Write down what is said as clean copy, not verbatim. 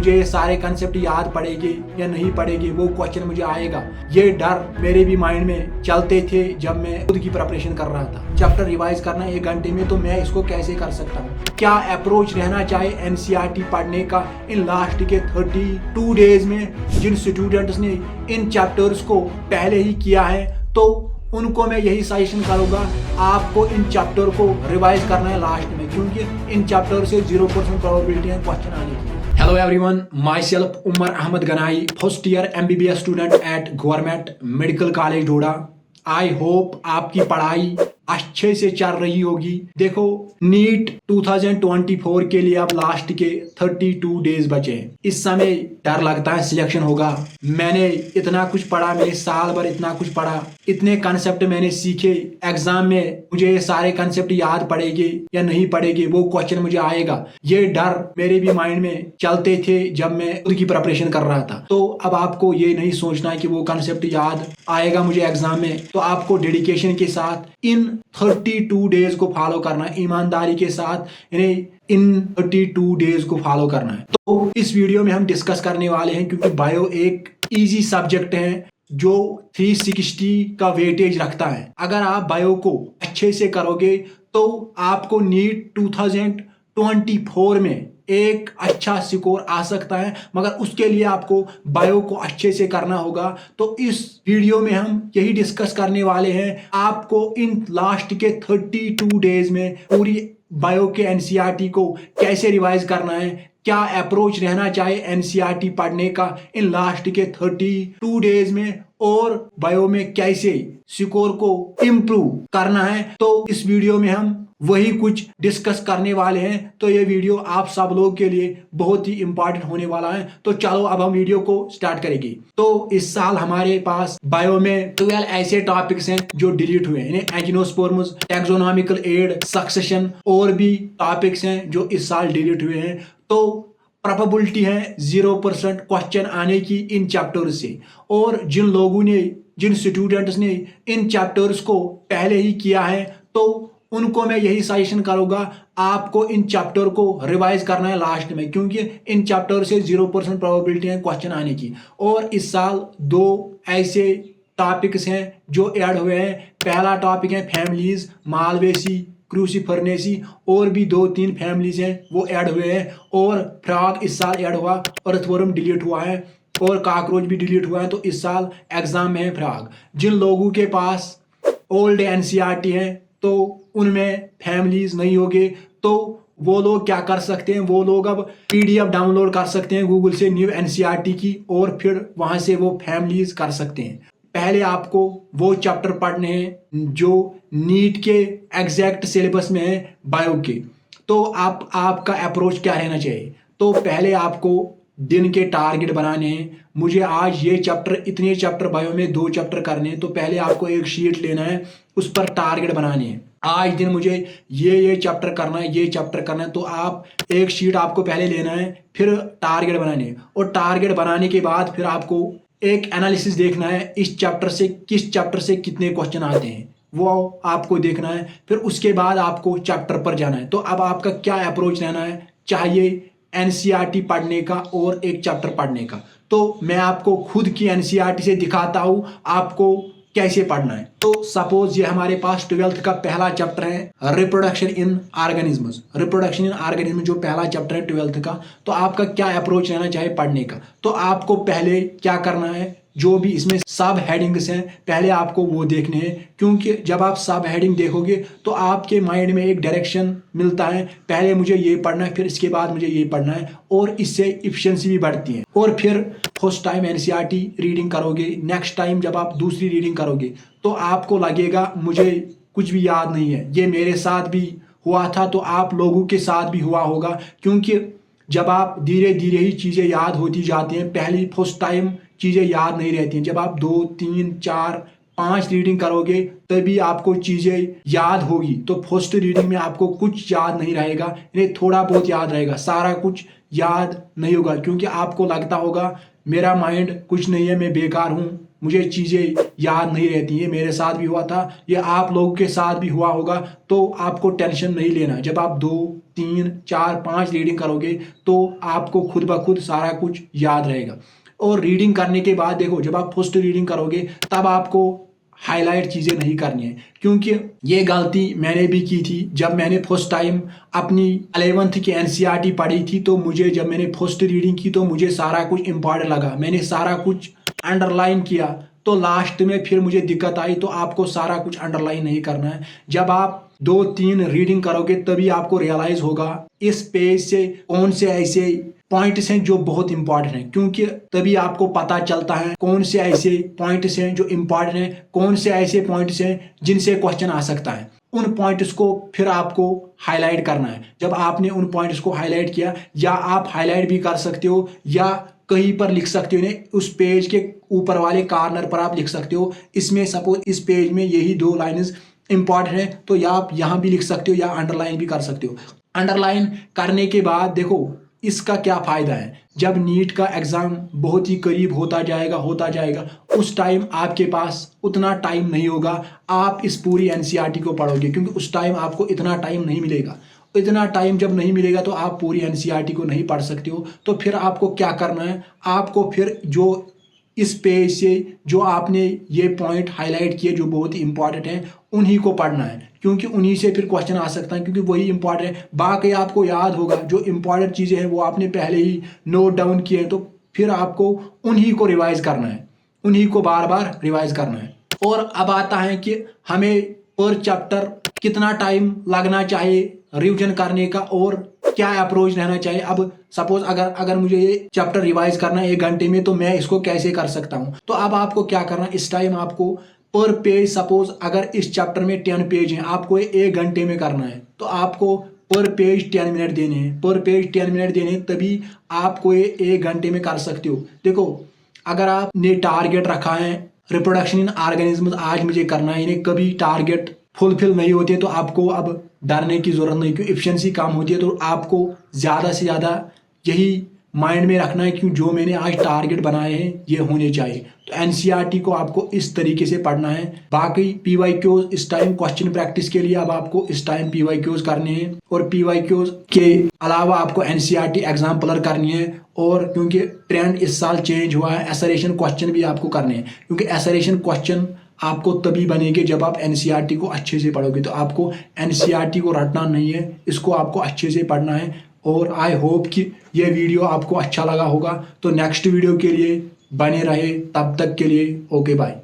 मुझे ये सारे कंसेप्ट याद पड़ेंगे या नहीं पड़ेंगे, वो क्वेश्चन मुझे आएगा। ये डर मेरे भी माइंड में चलते थे जब मैं खुद की प्रिपरेशन कर रहा था। चैप्टर रिवाइज करना 1 घंटे में, तो मैं इसको कैसे कर सकता हूँ? क्या अप्रोच रहना चाहिए एनसीईआरटी पढ़ने का इन लास्ट के 32 डेज में? जिन स्टूडेंट्स ने इन चैप्टर्स को पहले ही किया है तो उनको मैं यही सजेशन करूंगा, आपको इन चैप्टर को रिवाइज करना है लास्ट में, क्योंकि इन चैप्टर से 0% प्रोबेबिलिटी है क्वेश्चन आने की। Hello everyone, myself Umar Ahmad Ganai, first year MBBS student at government medical college Doda. I hope आपकी पढ़ाई अच्छे से चल रही होगी। देखो, नीट 2024 के लिए अब लास्ट के 32 डेज बचे हैं। इस समय डर लगता है सिलेक्शन होगा। मैंने इतना कुछ पढ़ा, मैंने साल भर इतना कुछ पढ़ा, इतने कंसेप्ट मैंने सीखे। एग्जाम में मुझे ये सारे कंसेप्ट याद पड़ेंगे या नहीं पड़ेंगे, वो क्वेश्चन मुझे आएगा। ये डर मेरे भी माइंड में चलते थे जब मैं खुद की प्रिपरेशन कर रहा था। तो अब आपको ये नहीं सोचना है कि वो कंसेप्ट याद आएगा मुझे एग्जाम में, तो आपको डेडिकेशन के साथ इन 32 डेज को फॉलो करना है, ईमानदारी के साथ इन 32 डेज को फॉलो करना है। तो इस वीडियो में हम डिस्कस करने वाले हैं, क्योंकि बायो एक इजी सब्जेक्ट है जो 360 का वेटेज रखता है। अगर आप बायो को अच्छे से करोगे तो आपको नीट 2024 में एक अच्छा स्कोर आ सकता है, मगर उसके लिए आपको बायो को अच्छे से करना होगा। तो इस वीडियो में हम यही डिस्कस करने वाले हैं, आपको इन लास्ट के 32 डेज में पूरी बायो के एनसीईआरटी को कैसे रिवाइज करना है, क्या अप्रोच रहना चाहिए एनसीईआरटी पढ़ने का इन लास्ट के 32 डेज में, और बायो में कैसे स्कोर को इम्प्रूव करना है। तो इस वीडियो में हम वही कुछ डिस्कस करने वाले हैं। तो ये वीडियो आप सब लोगों के लिए बहुत ही इंपॉर्टेंट होने वाला है। तो चलो अब हम वीडियो को स्टार्ट करेंगे। तो इस साल हमारे पास बायो में 12 ऐसे टॉपिक्स हैं जो डिलीट हुए हैं। एंजियोस्पर्म्स, टैक्सोनॉमिकल एड, सक्सेशन और भी टॉपिक्स हैं जो इस साल डिलीट हुए हैं। तो प्रोबेबिलिटी है 0% क्वेश्चन आने की इन चैप्टर से। और जिन स्टूडेंट्स ने इन चैप्टर्स को पहले ही किया है तो उनको मैं यही सजेशन करूंगा, आपको इन चैप्टर को रिवाइज करना है लास्ट में, क्योंकि इन चैप्टर से 0% प्रोबेबिलिटी है क्वेश्चन आने की। और इस साल 2 ऐसे टॉपिक्स हैं जो ऐड हुए हैं। पहला टॉपिक है फैमिलीज, मालवेसी, क्रूसीफरनेसी, और भी 2-3 फैमिलीज हैं वो ऐड हुए हैं। और फ्रॉग इस साल ऐड हुआ, अर्थवर्म डिलीट हुआ है, और कॉकरोच भी डिलीट हुआ है। तो इस साल एग्जाम में है फ्रॉग। जिन लोगों के पास ओल्ड एनसीईआरटी है तो उनमें फैमिलीज नहीं होगे, तो वो लोग क्या कर सकते हैं, वो लोग अब PDF डाउनलोड कर सकते हैं गूगल से न्यू एनसीईआरटी की, और फिर वहां से वो फैमिलीज कर सकते हैं। पहले आपको वो चैप्टर पढ़ने हैं जो नीट के एग्जैक्ट सिलेबस में है बायो के। तो आपका अप्रोच क्या रहना चाहिए? तो पहले आपको दिन के टारगेट बनाने हैं। मुझे आज ये चैप्टर, इतने चैप्टर बायो में 2 चैप्टर करने हैं, तो पहले आपको एक शीट लेना है, उस पर टारगेट बनाने हैं। आज दिन मुझे ये चैप्टर करना है, ये चैप्टर करना है। तो आप एक शीट आपको पहले लेना है, फिर टारगेट बनाने हैं, और टारगेट बनाने के बाद फिर आपको एक एनालिसिस देखना है, इस चैप्टर से किस चैप्टर से कितने क्वेश्चन आते हैं वो आपको देखना है। फिर उसके बाद आपको चैप्टर पर जाना है। तो अब आपका क्या अप्रोच रहना है, चाहिए एनसीईआरटी पढ़ने का और एक चैप्टर पढ़ने का। तो मैं आपको खुद की एनसीईआरटी से दिखाता हूं आपको कैसे पढ़ना है। तो सपोज ये हमारे पास 12th का पहला चैप्टर है reproduction in organisms. Reproduction in organism जो पहला चैप्टर है 12th का। तो आपका क्या अप्रोच रहना चाहिए पढ़ने का? तो आपको पहले क्या करना है, जो भी इसमें सब हेडिंग्स हैं पहले आपको वो देखने हैं, क्योंकि जब आप सब हेडिंग देखोगे तो आपके माइंड में एक डायरेक्शन मिलता है, पहले मुझे ये पढ़ना है, फिर इसके बाद मुझे ये पढ़ना है, और इससे इफिशिएंसी भी बढ़ती है। और फिर फर्स्ट टाइम एनसीईआरटी रीडिंग करोगे, नेक्स्ट टाइम जब आप दूसरी रीडिंग करोगे तो आपको लगेगा मुझे कुछ भी याद नहीं है। ये मेरे साथ भी हुआ था, तो आप लोगों के साथ भी हुआ होगा, क्योंकि जब आप धीरे धीरे ही चीज़ें याद होती जाती हैं, पहली फर्स्ट टाइम चीज़ें याद नहीं रहती हैं। जब आप 2, 3, 4, 5 रीडिंग करोगे तभी आपको चीज़ें याद होगी। तो फर्स्ट रीडिंग में आपको कुछ याद नहीं रहेगा, यानी थोड़ा बहुत याद रहेगा, सारा कुछ याद नहीं होगा, क्योंकि आपको लगता होगा मेरा माइंड कुछ नहीं है, मैं बेकार हूँ, मुझे चीज़ें याद नहीं रहती। ये मेरे साथ भी हुआ था, ये आप लोगों के साथ भी हुआ होगा। तो आपको टेंशन नहीं लेना। जब आप 2, 3, 4, 5 रीडिंग करोगे तो आपको खुद ब खुद सारा कुछ याद रहेगा। और रीडिंग करने के बाद देखो, जब आप फर्स्ट रीडिंग करोगे तब आपको हाईलाइट चीज़ें नहीं करनी है, क्योंकि ये गलती मैंने भी की थी। जब मैंने फर्स्ट टाइम अपनी 11th की एनसीईआरटी पढ़ी थी तो मुझे, जब मैंने फर्स्ट रीडिंग की तो मुझे सारा कुछ इम्पॉर्टेंट लगा, मैंने सारा कुछ अंडरलाइन किया। तो लास्ट में फिर मुझे दिक्कत आई। तो आपको सारा कुछ अंडरलाइन नहीं करना है। जब आप 2-3 रीडिंग करोगे तभी आपको रियलाइज होगा इस पेज से कौन से ऐसे पॉइंट्स हैं जो बहुत इंपॉर्टेंट हैं, क्योंकि तभी आपको पता चलता है कौन से ऐसे पॉइंट्स हैं जो इंपॉर्टेंट हैं, कौन से ऐसे पॉइंट्स हैं जिनसे क्वेश्चन आ सकता है। उन पॉइंट्स को फिर आपको हाईलाइट करना है। जब आपने उन पॉइंट्स को हाईलाइट किया, या आप हाईलाइट भी कर सकते हो या कहीं पर लिख सकते हो, इन्हें उस पेज के ऊपर वाले कॉर्नर पर आप लिख सकते हो। इसमें सपोज इस पेज में यही 2 लाइन्स इंपॉर्टेंट है तो या आप यहाँ भी लिख सकते हो या अंडरलाइन भी कर सकते हो। अंडरलाइन करने के बाद देखो इसका क्या फ़ायदा है। जब नीट का एग्ज़ाम बहुत ही करीब होता जाएगा उस टाइम आपके पास उतना टाइम नहीं होगा आप इस पूरी एनसीईआरटी को पढ़ोगे, क्योंकि उस टाइम आपको इतना टाइम नहीं मिलेगा। इतना टाइम जब नहीं मिलेगा तो आप पूरी एनसीईआरटी को नहीं पढ़ सकते हो। तो फिर आपको क्या करना है, आपको फिर जो इस पेज से जो आपने ये पॉइंट हाईलाइट किए जो बहुत ही इंपॉर्टेंट हैं उन्हीं को पढ़ना है, क्योंकि उन्हीं से फिर क्वेश्चन आ सकता है, क्योंकि वही इंपॉर्टेंट है। बाकी आपको याद होगा जो इंपॉर्टेंट चीज़ें हैं वो आपने पहले ही नोट डाउन किए हैं, तो फिर आपको उन्हीं को रिवाइज करना है, उन्हीं को बार बार रिवाइज करना है। और अब आता है कि हमें पर चैप्टर कितना टाइम लगना चाहिए रिवीजन करने का और क्या अप्रोच रहना चाहिए। अब सपोज अगर मुझे ये चैप्टर रिवाइज करना है 1 घंटे में तो मैं इसको कैसे कर सकता हूँ। तो अब आपको क्या करना है, इस टाइम आपको पर पेज, सपोज अगर इस चैप्टर में 10 पेज हैं, आपको 1 घंटे में करना है तो आपको पर पेज 10 मिनट देने हैं। पर पेज 10 मिनट देने तभी आपको ये 1 घंटे में कर सकते हो। देखो अगर आपने टारगेट रखा है रिप्रोडक्शन इन ऑर्गेनिज्म आज मुझे करना है, इन्हें कभी टारगेट फुलफिल नहीं होते तो आपको अब डरने की ज़रूरत नहीं, क्योंकि एफिशिएंसी कम होती है। तो आपको ज़्यादा से ज़्यादा यही माइंड में रखना है कि जो मैंने आज टारगेट बनाए हैं ये होने चाहिए। तो एनसीईआरटी को आपको इस तरीके से पढ़ना है। बाकी पीवाईक्यूज इस टाइम क्वेश्चन प्रैक्टिस के लिए अब आपको इस टाइम पीवाईक्यूज करने हैं, और पीवाईक्यूज के अलावा आपको एनसीईआरटी एग्जाम प्लर करनी है। और क्योंकि ट्रेंड इस साल चेंज हुआ है, एसरेशन क्वेश्चन भी आपको करने हैं, क्योंकि एसरेशन क्वेश्चन आपको तभी बनेंगे जब आप एनसीईआरटी को अच्छे से पढ़ोगे। तो आपको एनसीईआरटी को रटना नहीं है, इसको आपको अच्छे से पढ़ना है। और आई होप कि ये वीडियो आपको अच्छा लगा होगा। तो नेक्स्ट वीडियो के लिए बने रहे, तब तक के लिए ओके बाय।